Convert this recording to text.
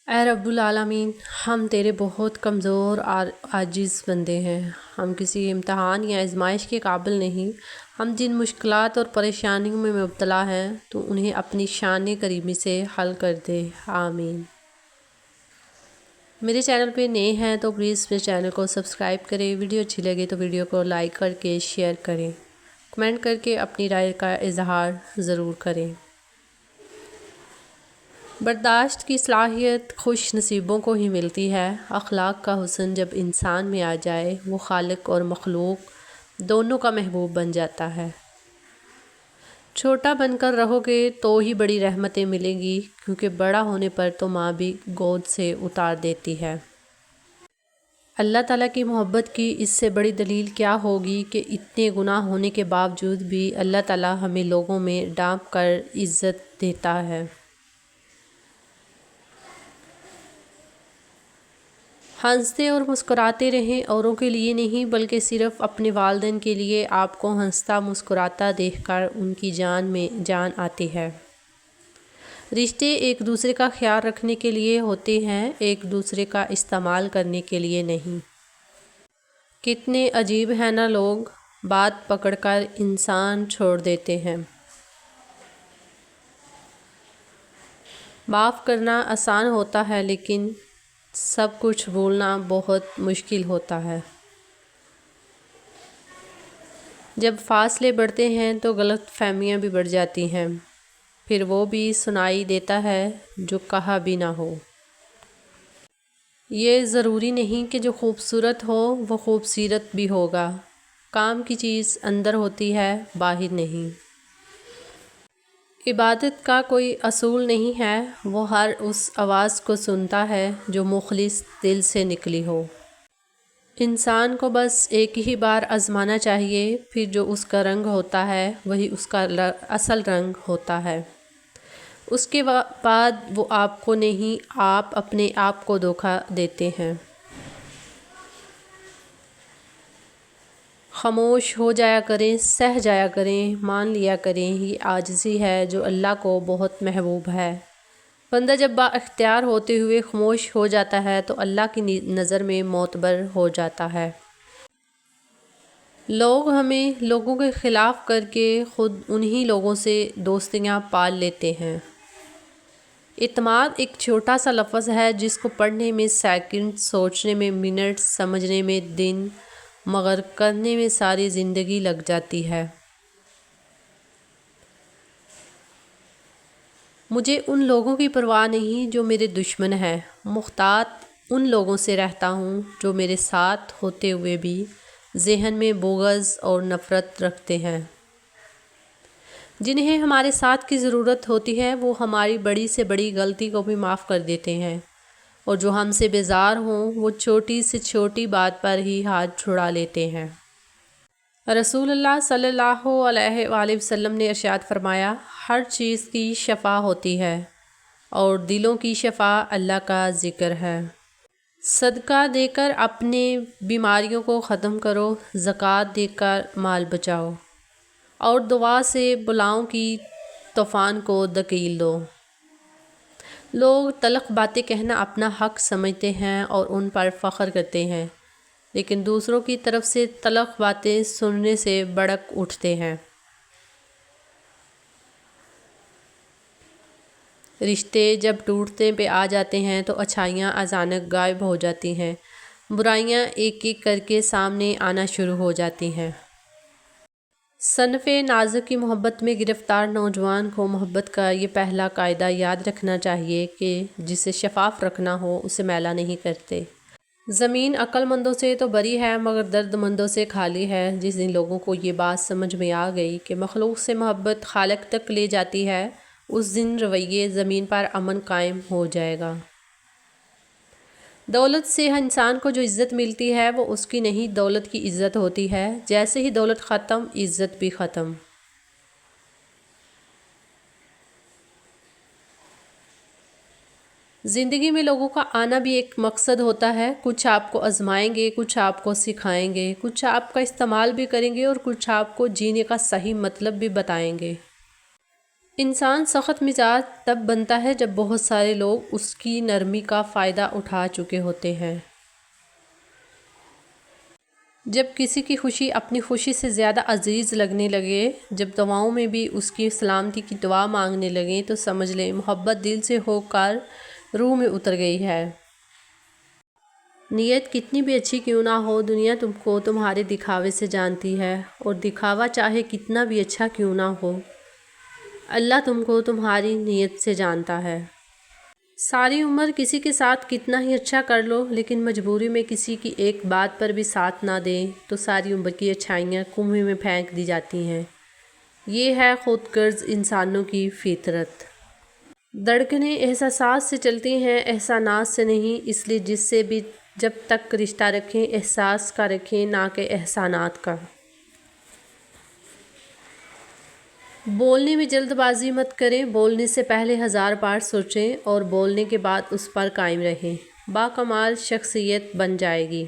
اے رب العالمین، ہم تیرے بہت کمزور اور عاجز بندے ہیں۔ ہم کسی امتحان یا آزمائش کے قابل نہیں۔ ہم جن مشکلات اور پریشانیوں میں مبتلا ہیں تو انہیں اپنی شان کریمی سے حل کر دے، آمین۔ میرے چینل پہ نئے ہیں تو پلیز میرے چینل کو سبسکرائب کریں۔ ویڈیو اچھی لگے تو ویڈیو کو لائک کر کے شیئر کریں۔ کمنٹ کر کے اپنی رائے کا اظہار ضرور کریں۔ برداشت کی صلاحیت خوش نصیبوں کو ہی ملتی ہے۔ اخلاق کا حسن جب انسان میں آ جائے وہ خالق اور مخلوق دونوں کا محبوب بن جاتا ہے۔ چھوٹا بن کر رہو گے تو ہی بڑی رحمتیں ملیں گی، کیونکہ بڑا ہونے پر تو ماں بھی گود سے اتار دیتی ہے۔ اللہ تعالیٰ کی محبت کی اس سے بڑی دلیل کیا ہوگی کہ اتنے گناہ ہونے کے باوجود بھی اللہ تعالیٰ ہمیں لوگوں میں ڈانپ کر عزت دیتا ہے۔ ہنستے اور مسکراتے رہیں، اوروں کے لیے نہیں بلکہ صرف اپنے والدین کے لیے۔ آپ کو ہنستا مسکراتا دیکھ کر ان کی جان میں جان آتی ہے۔ رشتے ایک دوسرے کا خیال رکھنے کے لیے ہوتے ہیں، ایک دوسرے کا استعمال کرنے کے لیے نہیں۔ کتنے عجیب ہیں نا لوگ، بات پکڑ کر انسان چھوڑ دیتے ہیں۔ معاف کرنا آسان ہوتا ہے لیکن سب کچھ بھولنا بہت مشکل ہوتا ہے۔ جب فاصلے بڑھتے ہیں تو غلط فہمیاں بھی بڑھ جاتی ہیں، پھر وہ بھی سنائی دیتا ہے جو کہا بھی نہ ہو۔ یہ ضروری نہیں کہ جو خوبصورت ہو وہ خوبصیرت بھی ہوگا۔ کام کی چیز اندر ہوتی ہے، باہر نہیں۔ عبادت کا کوئی اصول نہیں ہے، وہ ہر اس آواز کو سنتا ہے جو مخلص دل سے نکلی ہو۔ انسان کو بس ایک ہی بار آزمانا چاہیے، پھر جو اس کا رنگ ہوتا ہے وہی اس کا اصل رنگ ہوتا ہے۔ اس کے بعد وہ آپ کو نہیں، آپ اپنے آپ کو دھوکہ دیتے ہیں۔ خاموش ہو جایا کریں، سہ جایا کریں، مان لیا کریں، یہ عاجزی ہے جو اللہ کو بہت محبوب ہے۔ بندہ جب با اختیار ہوتے ہوئے خاموش ہو جاتا ہے تو اللہ کی نظر میں معتبر ہو جاتا ہے۔ لوگ ہمیں لوگوں کے خلاف کر کے خود انہی لوگوں سے دوستیاں پال لیتے ہیں۔ اعتماد ایک چھوٹا سا لفظ ہے جس کو پڑھنے میں سیکنڈ، سوچنے میں منٹ، سمجھنے میں دن، مگر کرنے میں ساری زندگی لگ جاتی ہے۔ مجھے ان لوگوں کی پرواہ نہیں جو میرے دشمن ہیں، محتاط ان لوگوں سے رہتا ہوں جو میرے ساتھ ہوتے ہوئے بھی ذہن میں بغض اور نفرت رکھتے ہیں۔ جنہیں ہمارے ساتھ کی ضرورت ہوتی ہے وہ ہماری بڑی سے بڑی غلطی کو بھی معاف کر دیتے ہیں، اور جو ہم سے بیزار ہوں وہ چھوٹی سے چھوٹی بات پر ہی ہاتھ چھڑا لیتے ہیں۔ رسول اللہ صلی اللہ علیہ وآلہ وسلم نے ارشاد فرمایا، ہر چیز کی شفا ہوتی ہے اور دلوں کی شفا اللہ کا ذکر ہے۔ صدقہ دے کر اپنے بیماریوں کو ختم کرو، زکوٰۃ دے کر مال بچاؤ، اور دعا سے بلاؤں کی طوفان کو دھکیل دو۔ لوگ تلخ باتیں کہنا اپنا حق سمجھتے ہیں اور ان پر فخر کرتے ہیں، لیکن دوسروں کی طرف سے تلخ باتیں سننے سے بھڑک اٹھتے ہیں۔ رشتے جب ٹوٹنے پہ آ جاتے ہیں تو اچھائیاں اچانک غائب ہو جاتی ہیں، برائیاں ایک ایک کر کے سامنے آنا شروع ہو جاتی ہیں۔ صنف نازک کی محبت میں گرفتار نوجوان کو محبت کا یہ پہلا قاعدہ یاد رکھنا چاہیے کہ جسے شفاف رکھنا ہو اسے میلا نہیں کرتے۔ زمین عقل مندوں سے تو بری ہے مگر درد مندوں سے خالی ہے۔ جس دن لوگوں کو یہ بات سمجھ میں آ گئی کہ مخلوق سے محبت خالق تک لے جاتی ہے، اس دن رویے زمین پر امن قائم ہو جائے گا۔ دولت سے انسان کو جو عزت ملتی ہے وہ اس کی نہیں، دولت کی عزت ہوتی ہے۔ جیسے ہی دولت ختم، عزت بھی ختم۔ زندگی میں لوگوں کا آنا بھی ایک مقصد ہوتا ہے۔ کچھ آپ کو آزمائیں گے، کچھ آپ کو سکھائیں گے، کچھ آپ کا استعمال بھی کریں گے اور کچھ آپ کو جینے کا صحیح مطلب بھی بتائیں گے۔ انسان سخت مزاج تب بنتا ہے جب بہت سارے لوگ اس کی نرمی کا فائدہ اٹھا چکے ہوتے ہیں۔ جب کسی کی خوشی اپنی خوشی سے زیادہ عزیز لگنے لگے، جب دعاؤں میں بھی اس کی سلامتی کی دعا مانگنے لگیں، تو سمجھ لیں محبت دل سے ہو کر روح میں اتر گئی ہے۔ نیت کتنی بھی اچھی کیوں نہ ہو، دنیا تم کو تمہارے دکھاوے سے جانتی ہے، اور دکھاوا چاہے کتنا بھی اچھا کیوں نہ ہو، اللہ تم کو تمہاری نیت سے جانتا ہے۔ ساری عمر کسی کے ساتھ کتنا ہی اچھا کر لو، لیکن مجبوری میں کسی کی ایک بات پر بھی ساتھ نہ دیں تو ساری عمر کی اچھائیاں کنویں میں پھینک دی جاتی ہیں۔ یہ ہے خود غرض انسانوں کی فطرت۔ دھڑکنیں احساسات سے چلتی ہیں، احسانات سے نہیں، اس لیے جس سے بھی جب تک رشتہ رکھیں احساس کا رکھیں، نہ کہ احسانات کا۔ بولنے میں جلد بازی مت کریں، بولنے سے پہلے 1000 بار سوچیں اور بولنے کے بعد اس پر قائم رہیں، باکمال شخصیت بن جائے گی۔